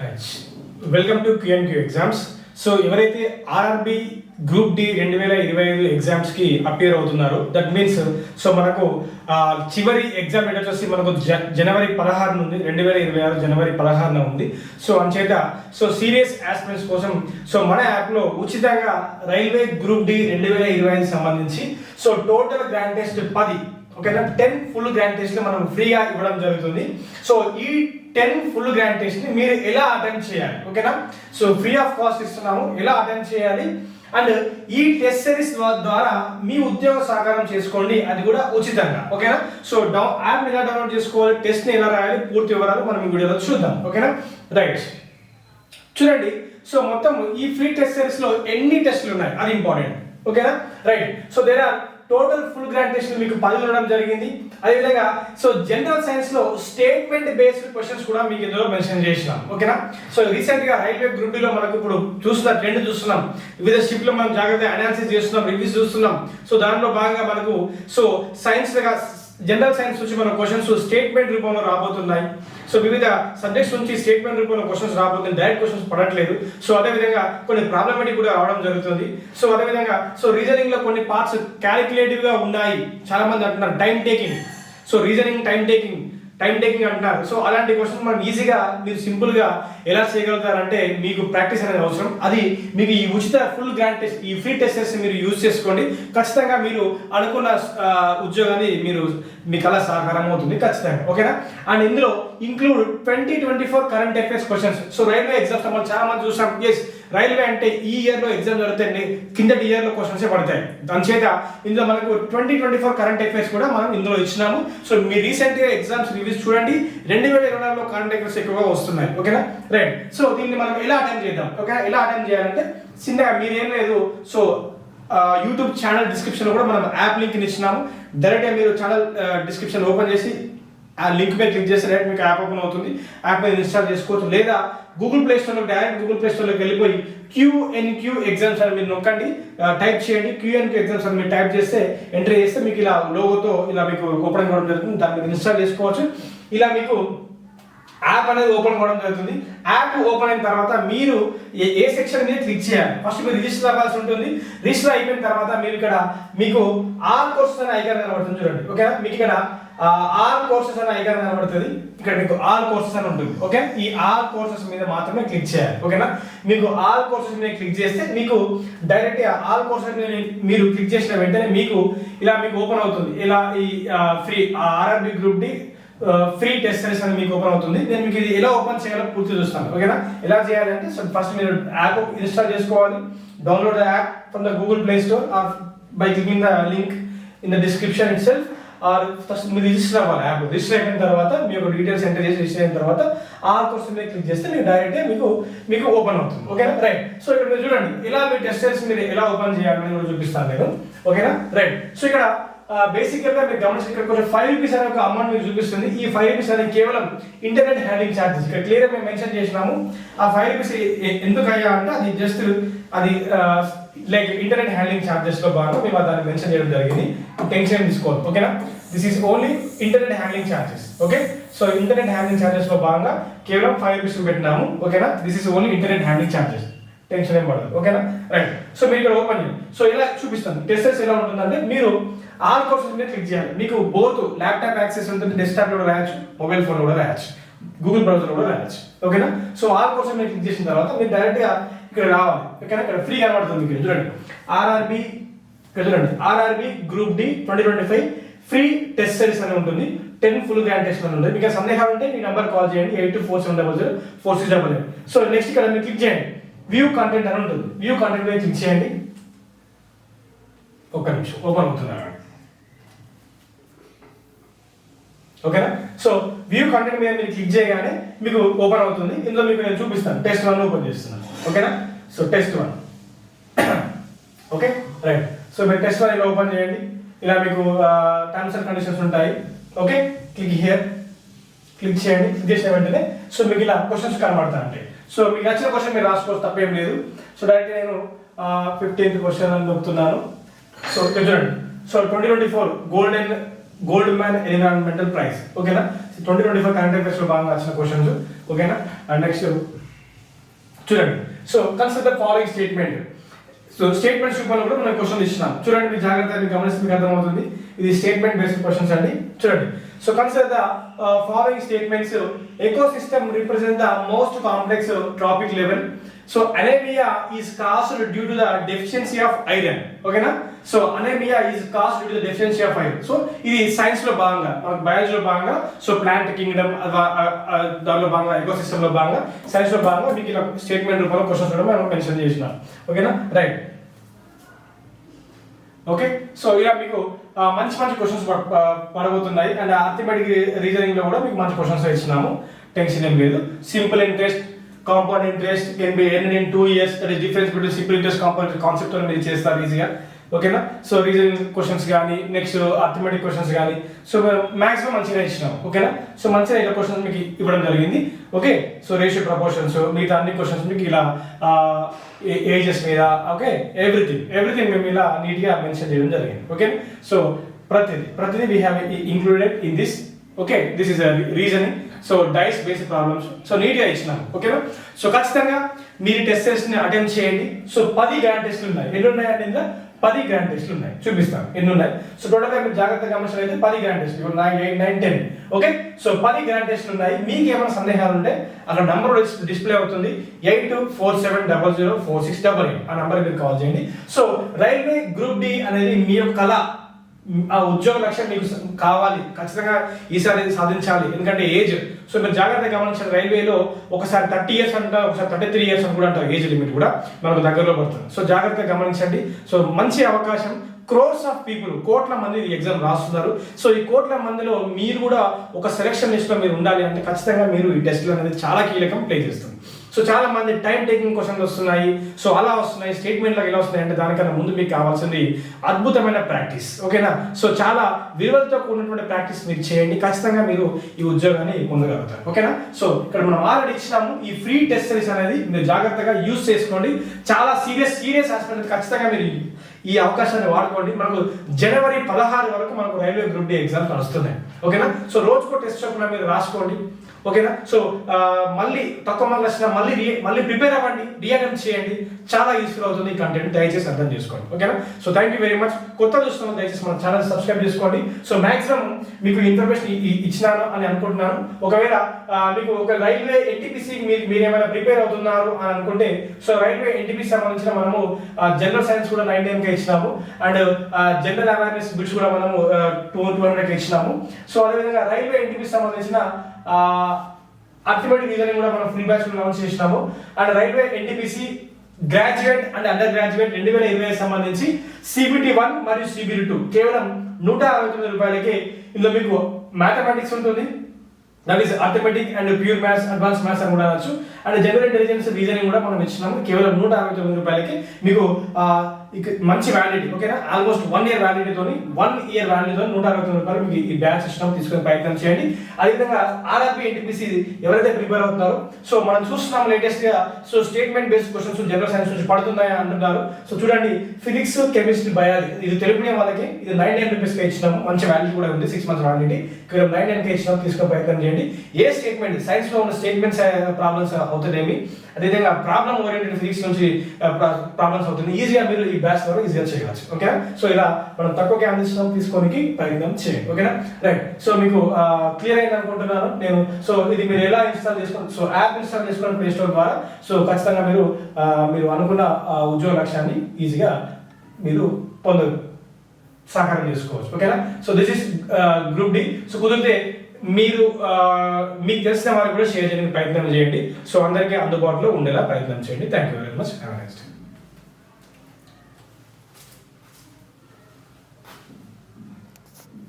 Welcome to QNQ exams. So ఎవరైతే RRB group D 2025 ఎగ్జామ్స్కి appear అవుతున్నారు, దట్ మీన్స్ సో మనకు చివరి ఎగ్జామ్ డేట్ వచ్చేసి మనకు జనవరి 16 నుండి 2026 జనవరి 16 ఉంది. సో అంచేత సో సీరియస్ ఆస్పిరెంట్స్ కోసం సో మన యాప్లో ఉచితంగా రైల్వే గ్రూప్ డి 2025 సంబంధించి సో టోటల్ గ్రాండ్ టెస్ట్ 10 ఓకేనా 10 ఫుల్ గ్రాండ్ టెస్ట్లు మనం ఫ్రీగా ఇవ్వడం జరుగుతుంది. సో ఈ 10 ఫుల్ గ్రాండ్ టెస్ట్ ని మీరు ఎలా అటెంప్ట్ చేయాలి, ఓకేనా? సో ఫ్రీ ఆఫ్ కాస్ట్ ఇస్తున్నాము, ఎలా అటెంప్ట్ చేయాలి అండ్ ఈ టెస్ట్ సిరీస్ ద్వారా మీ ఉద్యోగ సహకారం చేసుకోండి, అది కూడా ఉచితంగా, ఓకేనా? సో యాప్ ఎలా డౌన్లోడ్ చేసుకోవాలి, టెస్ట్ ని ఎలా రాయాలి, పూర్తి వివరాలు మనం ఈ వీడియోలో చూద్దాం, ఓకేనా? రైట్, చూడండి. సో మొత్తం ఈ ఫ్రీ టెస్ట్ సిరీస్ లో ఎన్ని టెస్టులు ఉన్నాయి అది ఇంపార్టెంట్, ఓకేనా? Right, so there are total full grand test మీకు 10 ఉండడం జరిగింది. అదేవిధంగా సో జనరల్ సైన్స్ లో స్టేట్మెంట్ బేస్డ్ క్వశ్చన్స్ కూడా మీకు ఇందులో మెన్షన్ చేసినాం, ఓకేనా? సో రీసెంట్ గా రైల్వే గ్రూప్ లో మనకు ఇప్పుడు ట్రెండ్ చూస్తున్నాం, వివిధ షిప్ లో మనం జాగ్రత్తగా అనాలిసిస్ చేస్తున్నాం, రివ్యూస్ చూస్తున్నాం. సో దాంట్లో భాగంగా మనకు సో సైన్స్ జనరల్ సైన్స్ నుంచి మన క్వశ్చన్స్ స్టేట్మెంట్ రూపంలో రాబోతున్నాయి. సో వివిధ సబ్జెక్ట్స్ నుంచి స్టేట్మెంట్ రూపంలో క్వశ్చన్స్ రాబోతుంది, డైరెక్ట్ క్వశ్చన్స్ పడట్లేదు. సో అదేవిధంగా కొన్ని ప్రాబ్లమాటిక్ కూడా రావడం జరుగుతుంది. సో అదేవిధంగా సో రీజనింగ్ లో కొన్ని పార్ట్స్ క్యాలిక్యులేటివ్ గా ఉన్నాయి, చాలా మంది అంటున్నారు time taking. So reasoning time taking అంటున్నారు. సో అలాంటి క్వశ్చన్స్ మనం ఈజీగా మీరు సింపుల్ గా ఎలా చేయగలుగుతారంటే మీకు ప్రాక్టీస్ అనేది అవసరం. అది మీకు ఈ ఉచిత ఫుల్ గ్రాండ్ టెస్ట్, ఈ ఫ్రీ టెస్టెస్ మీరు యూజ్ చేసుకోండి. ఖచ్చితంగా మీరు అనుకున్న ఉద్యోగాన్ని మీకు అలా సహకారం అవుతుంది ఖచ్చితంగా, ఓకేనా? అండ్ ఇందులో include 2024 current affairs questions. So railway exams మనం చాలా మంది చూసాం, ఎస్ రైల్వే అంటే ఈ ఇయర్ లో ఎగ్జామ్ జరుగుతాయి, కిందటి ఇయర్ లో క్వశ్చన్స్ పడతాయి. దానిచేత ఇందులో మనకు 2024 కరెంట్ అఫైర్స్ కూడా మనం ఇందులో ఇచ్చినాము. సో మీ రీసెంట్ గా ఎగ్జామ్స్ రివ్యూస్ చూడండి, 2024లో కరెంట్ అఫైర్స్ ఎక్కువగా వస్తున్నాయి, ఓకేనా? రైట్, సో దీన్ని మనం ఎలా అటెంప్ట్ చేద్దాం, ఓకేనా? ఎలా అటెంప్ట్ చేయాలంటే చిన్నగా మీరేం లేదు, సో యూట్యూబ్ ఛానల్ డిస్క్రిప్షన్ లో కూడా మనం యాప్ లింక్ ఇచ్చినాము. డైరెక్ట్ గా మీరు ఛానల్ డిస్క్రిప్షన్ ఓపెన్ చేసి ఆ లింక్ మీద క్లిక్ చేస్తే డైరెక్ట్ మీకు యాప్ ఓపెన్ అవుతుంది, యాప్ మీద ఇన్స్టాల్ చేసుకోవచ్చు. లేదా గూగుల్ ప్లే స్టోర్లో డైరెక్ట్ గూగుల్ ప్లే స్టోర్లోకి వెళ్ళిపోయి క్యూఎన్క్యూ ఎగ్జామ్స్ అని మీరు నొక్కండి, టైప్ చేయండి. క్యూఎన్క్యూ ఎగ్జామ్స్ అని మీరు టైప్ చేస్తే ఎంట్రీ చేస్తే మీకు ఇలా లోగోతో ఇలా మీకు ఓపెన్ అవ్వడం జరుగుతుంది. దాన్ని మీరు ఇన్స్టాల్ చేసుకోవచ్చు. ఇలా మీకు యాప్ అనేది ఓపెన్ అవ్వడం జరుగుతుంది. యాప్ ఓపెన్ అయిన తర్వాత మీరు ఏ సెక్షన్ మీద క్లిక్ చేయాలి, ఫస్ట్ మీరు రిజిస్టర్ అవ్వాల్సి ఉంటుంది. రిజిస్టర్ అయిపోయిన తర్వాత మీరు ఇక్కడ మీకు ఆల్ కోర్సెస్ అనే ఐకాన్ కనబడుతుంది చూడండి, ఓకేనా? మీకు ఇక్కడ ఆల్ కోర్సెస్ అనే ఐకాన్ కనబడుతుంది, ఇక్కడ మీకు ఆల్ కోర్సెస్ అని ఉంటుంది, ఓకే? ఈ ఆల్ కోర్సెస్ మీద మాత్రమే క్లిక్ చేయాలి, ఓకేనా? మీకు ఆల్ కోర్సెస్ మీద క్లిక్ చేస్తే మీకు డైరెక్ట్ ఆల్ కోర్సెస్ మీద మీరు క్లిక్ చేసిన వెంటనే మీకు ఇలా మీకు ఓపెన్ అవుతుంది. ఇలా ఈ free RRB group D free test series అని మీకు ఓపెన్ అవుతుంది. నేను మీకు ఇది ఎలా ఓపెన్ చేయాలో పూర్తి చూస్తాను, ఓకేనా? ఎలా చేయాలంటే సో ఫస్ట్ మీరు యాప్ ఇన్స్టాల్ చేసుకోవాలి. Download the app from the Google Play Store or by clicking the link in the description itself. Or first మీరు రిజిస్టర్ అవ్వాలి. యాప్ రిజిస్టర్ అయిన తర్వాత మీ యొక్క డీటెయిల్స్ ఎంటర్ చేసి రిజిస్టర్ అయిన తర్వాత ఆల్ కోర్స్ మీద క్లిక్ చేస్తే మీకు డైరెక్ట్గా మీకు ఓపెన్ అవుతుంది, ఓకేనా? రైట్, సో ఇక్కడ మీరు చూడండి ఇలా మీ టెస్ట్ సిరీస్ మీరు ఎలా ఓపెన్ చేయాలని కూడా చూపిస్తాను నేను, ఓకేనా? రైట్, సో ఇక్కడ బేసికల్ గా మీరు గమనించి ఇక్కడ కొంచెం 5 రూపీస్ అనే ఒక అమౌంట్ మీకు చూపిస్తుంది. ఈ 5 రూపీస్ అనేది కేవలం ఇంటర్నెట్ హ్యాండ్లింగ్ ఛార్జెస్. ఇక్కడ క్లియర్ గా మేము మెన్షన్ చేసినాము. ఆ 5 రూపీస్ ఎందుకు అయ్యా అంటే అది జస్ట్ అది లైక్ ఇంటర్నెట్ హ్యాండ్లింగ్ ఛార్జెస్ లో భాగంగా మేము దాన్ని మెన్షన్ చేయడం జరిగింది. టెన్షన్ తీసుకోవాలి, ఓకేనా? This is only internet handling charges, okay? So internet handling charges లో భాగంగా కేవలం 5 రూపీస్ పెట్టినాము, ఓకేనా? This is only internet handling charges, tension ఏం పడదు, ఓకేనా? రైట్, సో మీరు ఇక్కడ ఓపెన్ చేయండి. సో ఇలా చూపిస్తాను టెస్టర్స్ ఎలా ఉంటుందంటే మీరు ఆల్ కోర్సెస్ మీద క్లిక్ చేయాలి. మీకు బోత్ ల్యాప్టాప్ యాక్సెస్ ఉంటుంది, డెస్క్టాప్ లో కూడా రాయొచ్చు, మొబైల్ ఫోన్ కూడా రాయొచ్చు, గూగుల్ బ్రౌజర్ కూడా రాయొచ్చు, ఓకేనా? సో ఆల్ కోర్సెస్ మీద క్లిక్ చేసిన తర్వాత మీరు డైరెక్ట్ గా ఇక్కడ రావాలి, ఓకేనా? ఇక్కడ ఫ్రీ కనబడుతుంది ఇక్కడ చూడండి, ఆర్ఆర్బి ఇక్కడ చూడండి, RRB group D 2025 free test series అని ఉంటుంది. 10 ఫుల్ గ్రాండ్ టెస్ట్ అని ఉంటుంది. మీకు సందేహాలు ఉంటే మీ నంబర్ కాల్ చేయండి 8247004688. సో నెక్స్ట్ ఇక్కడ మీరు క్లిక్ చేయండి, వ్యూ కంటెంట్ అని ఉంటుంది. వ్యూ కంటెంట్ మీద క్లిక్ చేయండి. ఒక్క నిమిషం ఓపెన్ అవుతుంది, ఓకేనా? సో వ్యూ కంటెంట్ మీద మీరు క్లిక్ చేయగానే మీకు ఓపెన్ అవుతుంది. ఇందులో మీకు నేను చూపిస్తాను, టెస్ట్ 1 ఓపెన్ చేస్తున్నాను, ఓకేనా? So test 1, okay? Right, so మీరు టెస్ట్ 1 ఇలా ఓపెన్ చేయండి. ఇలా మీకు టర్మ్స్ అండ్ కండిషన్స్ ఉంటాయి, ఓకే? క్లిక్ హియర్, క్లిక్ చేయండి. క్లిక్ చేసిన వెంటనే సో మీకు ఇలా క్వశ్చన్స్ కనబడతాయి. అంటే సో మీకు నచ్చిన క్వశ్చన్ మీరు రాసుకోవచ్చు, తప్పేం లేదు. సో డైరెక్ట్ నేను 15th క్వశ్చన్ అని చెప్తున్నాను. సో ఇక్కడ చూడండి, so 2024 Goldman environmental prize, ఓకేనా? 2024 కరెంట్ అఫైర్స్ లో భాగంగా వచ్చిన క్వశ్చన్స్, ఓకేనా? అండ్ నెక్స్ట్ చూడండి. So consider the following statement. So statements రూపంలో కూడా మనం క్వశ్చన్ ఇచ్చినాం. చూడండి, మీరు జాగ్రత్తగా గమనిస్తే మీకు అర్థమవుతుంది. ఇది స్టేట్మెంట్ బేస్డ్ క్వశ్చన్స్ అండి. చూడండి. So consider the following statements. Ecosystem represent the most complex trophic level. So anaemia is caused due to the deficiency of iron. ఓకేనా? So anaemia is caused due to the deficiency of iron. సో ఇది science లో భాగంగా, మనకు బయాలజీలో భాగంగా, so plant Kingdom దానిలో భాగంగా, ecosystem లో భాగంగా, సైన్స్ లో భాగంగా మీకు ఇలా స్టేట్మెంట్ రూపంలో క్వశ్చన్స్ కూడా మనం మెన్షన్ చేసినాం. ఓకేనా? రైట్. ఓకే. సో ఇలా మీకు మంచి మంచి క్వశ్చన్స్ పడబోతున్నాయి. అండ్ అర్థమెటిక్ రీజనింగ్ లో కూడా మీకు మంచి క్వశ్చన్స్ ఇచ్చినాము. టెన్షన్ ఏం లేదు. Simple interest, compound interest can be earned in 2 years. That is difference between simple interest, compound concept అని మీరు చేస్తారు ఈజీగా. ఓకేనా? సో రీజనింగ్ క్వశ్చన్స్ కానీ, నెక్స్ట్ అర్థమెటిక్ క్వశ్చన్స్ కానీ, సో మాక్సిమం మంచిగా ఇచ్చినాం. ఓకేనా? సో మంచిగా ఇలా క్వశ్చన్స్ మీకు ఇవ్వడం జరిగింది. ఓకే. సో రేషియో ప్రపోర్షన్స్, మిగతా అన్ని క్వశ్చన్స్ మీకు ఇలా ఏజెస్ మీద, ఓకే, ఎవ్రీథింగ్ మేము ఇలా నీట్గా మెన్షన్ చేయడం జరిగింది. ఓకే. సో ప్రతిదీ we have included in this. Okay, this is reasoning. So dice based problems so నీట్గా ఇచ్చినాము. ఓకేనా? సో ఖచ్చితంగా మీరు టెస్ట్ ని అటెంప్ట్ చేయండి. సో 10 గ్రాండ్ టెస్ట్లు ఉన్నాయి. ఎన్ని ఉన్నాయండి? ఇందులో 10 గ్రాండ్ టెస్ట్లు ఉన్నాయి. చూపిస్తాను ఎన్ని ఉన్నాయి. సో టోటల్గా మీరు జాగ్రత్తగా గమనించినట్లయితే 10 గ్రాండ్ టెస్ట్లు, 9, 8, 9, 10. ఓకే. సో 10 గ్రాండ్ టెస్ట్లు ఉన్నాయి. మీకు ఏమైనా సందేహాలు ఉంటే అక్కడ నంబర్ డిస్ప్లే అవుతుంది, 8247004688. ఆ నంబర్ మీరు కాల్ చేయండి. సో రైల్వే గ్రూప్ డి అనేది మీ యొక్క కళ, ఆ ఉద్యోగ లక్ష్యం మీకు కావాలి, ఖచ్చితంగా ఈసారి సాధించాలి. ఎందుకంటే ఏజ్, సో మీరు జాగ్రత్తగా గమనించండి. రైల్వేలో ఒకసారి 30 years అంటారు, ఒకసారి 33 years అని కూడా అంటారు. ఏజ్ లిమిట్ కూడా మనకు దగ్గరలో పడుతుంది. సో జాగ్రత్తగా గమనించండి. సో మంచి అవకాశం. క్రోర్స్ ఆఫ్ పీపుల్, కోట్ల మంది ఈ ఎగ్జామ్ రాస్తున్నారు. సో ఈ కోట్ల మందిలో మీరు కూడా ఒక సెలక్షన్ లిస్ట్ లో మీరు ఉండాలి అంటే ఖచ్చితంగా మీరు ఈ టెస్ట్లు అనేది చాలా కీలకం ప్లే చేస్తుంది. సో చాలా మంది టైం టేకింగ్ క్వశ్చన్స్ వస్తున్నాయి, సో అలా వస్తున్నాయి, స్టేట్మెంట్లకు ఎలా వస్తున్నాయి అంటే దానికన్నా ముందు మీకు కావాల్సింది అద్భుతమైన ప్రాక్టీస్. ఓకేనా? సో చాలా విలువలతో కూడినటువంటి ప్రాక్టీస్ మీరు చేయండి. ఖచ్చితంగా మీరు ఈ ఉద్యోగాన్ని పొందగలుగుతారు. ఓకేనా? సో ఇక్కడ మనం ఆల్రెడీ ఇచ్చినాము ఈ ఫ్రీ టెస్ట్ సిరీస్ అనేది మీరు జాగ్రత్తగా యూజ్ చేసుకోండి. చాలా సీరియస్ ఆస్పెక్ట్, ఖచ్చితంగా మీరు ఈ అవకాశాన్ని వాడుకోండి. మనకు జనవరి 16 వరకు మనకు రైల్వే గ్రూప్ డి ఎగ్జామ్స్ నడుస్తున్నాయి. ఓకేనా? సో రోజుకో టెస్ట్ చొప్పున మీరు రాసుకోండి. ఓకేనా? సో మళ్ళీ తక్కువ మార్కులు వచ్చినా మళ్ళీ ప్రిపేర్ అవ్వండి, రీఅటెంప్ట్ చేయండి. చాలా యూస్ఫుల్ అవుతుంది ఈ కంటెంట్, దయచేసి అర్థం చేసుకోండి. ఓకేనా? So thank you very much. కొత్త చూస్తున్నాం, దయచేసి మన ఛానల్ సబ్స్క్రైబ్ చేసుకోండి. సో మాక్సిమం మీకు ఇన్ఫర్మేషన్ ఇచ్చినాను అని అనుకుంటున్నాను. ఒకవేళ మీకు ఒక రైల్వే ఎన్టీపీసీ మీరు ఏమైనా ప్రిపేర్ అవుతున్నారు అని అనుకుంటే, సో రైల్వే ఎన్టీపీసీ సంబంధించిన మనము జనరల్ సైన్స్ కూడా 99K ఇచ్చినాము. అండ్ జనరల్ అవేర్నెస్ బిట్స్ కూడా మనము 200K ఇచ్చినాము. సో అదేవిధంగా రైల్వే ఎన్టీపీసీ సంబంధించిన అర్థమెటిక్ రీజనింగ్ కూడా మనం ఫ్రీ బ్యాచ్ లాంచ్ చేసినాము. And railway NTPC graduate and under graduate 2020 సంబంధించి CBT 1 మరియు CBT 2 కేవలం 169 రూపాయలకి. ఇందులో మీకు మ్యాథమెటిక్స్ ఉంటుంది, that is arithmetic and pure maths, advance maths అని కూడా అనొచ్చు. అండ్ జనరల్ ఇంటెలిజెన్స్ రీజనింగ్ కూడా మనం ఇచ్చినాము కేవలం 169 రూపాయలకి. మీకు మంచి వ్యాలిడిటీ. ఓకేనా? ఆల్మోస్ట్ 1 year వ్యాలిడిటీతో 1 year వ్యాలిడిటీతో 169 రూపాయలు మీకు ఈ బ్యాచ్ ఇష్టం తీసుకునే ప్రయత్నం చేయండి. అదేవిధంగా ఆర్ఆర్బీ ఎన్టీపీసీ ఎవరైతే ప్రిపేర్ అవుతున్నారో, సో మనం చూస్తున్నాం లేటెస్ట్ గా, so statement based questions general science నుంచి పడుతున్నాయి అంటున్నారు. సో చూడండి, ఫిజిక్స్, కెమిస్ట్రీ, బయాలజీ ఇది తెలుగునే వాళ్ళకి ఇది 99 రూపీస్కి ఇచ్చినాము. మంచి వ్యాలిడిటీ కూడా ఉంది, 6 months వ్యాలిడిటీ. కేవలం 99K ఇచ్చినాము, తీసుకునే ప్రయత్నం చేయండి. ఏ స్టేట్మెంట్ సైన్స్ లో ఉన్న స్టేట్మెంట్స్ ప్రాబ్లమ్స్ అవుతుందేమి, అదేవిధంగా ప్రాబ్లమ్ ఓరియంటెడ్ ఫిజిక్స్ నుంచి ప్రాబ్లమ్స్ అవుతుంది. ఈజీగా మీరు ఈ బ్యాచ్ ద్వారా ఈజీగా చేయవచ్చు. ఓకేనా? సో ఇలా మనం తక్కువగా అందించడం తీసుకోనికి ప్రయత్నం చేయండి. ఓకేనా? రైట్. సో మీకు క్లియర్ అయింది అనుకుంటున్నాను నేను. సో ఇది మీరు ఎలా ఇన్స్టాల్ చేసుకోండి. సో యాప్ ఇన్స్టాల్ చేసుకోండి ప్లే స్టోర్ ద్వారా. సో ఖచ్చితంగా మీరు అనుకున్న ఉద్యోగ లక్ష్యాన్ని ఈజీగా మీరు సహకారం చేసుకోవచ్చు. ఓకేనా? So this is group D. So కుదిరితే మీరు మీకు తెలిసిన వారికి కూడా షేర్ చేయడానికి ప్రయత్నం చేయండి. సో అందరికీ అందుబాటులో ఉండేలా ప్రయత్నం చేయండి. Thank you very much. Have a nice day.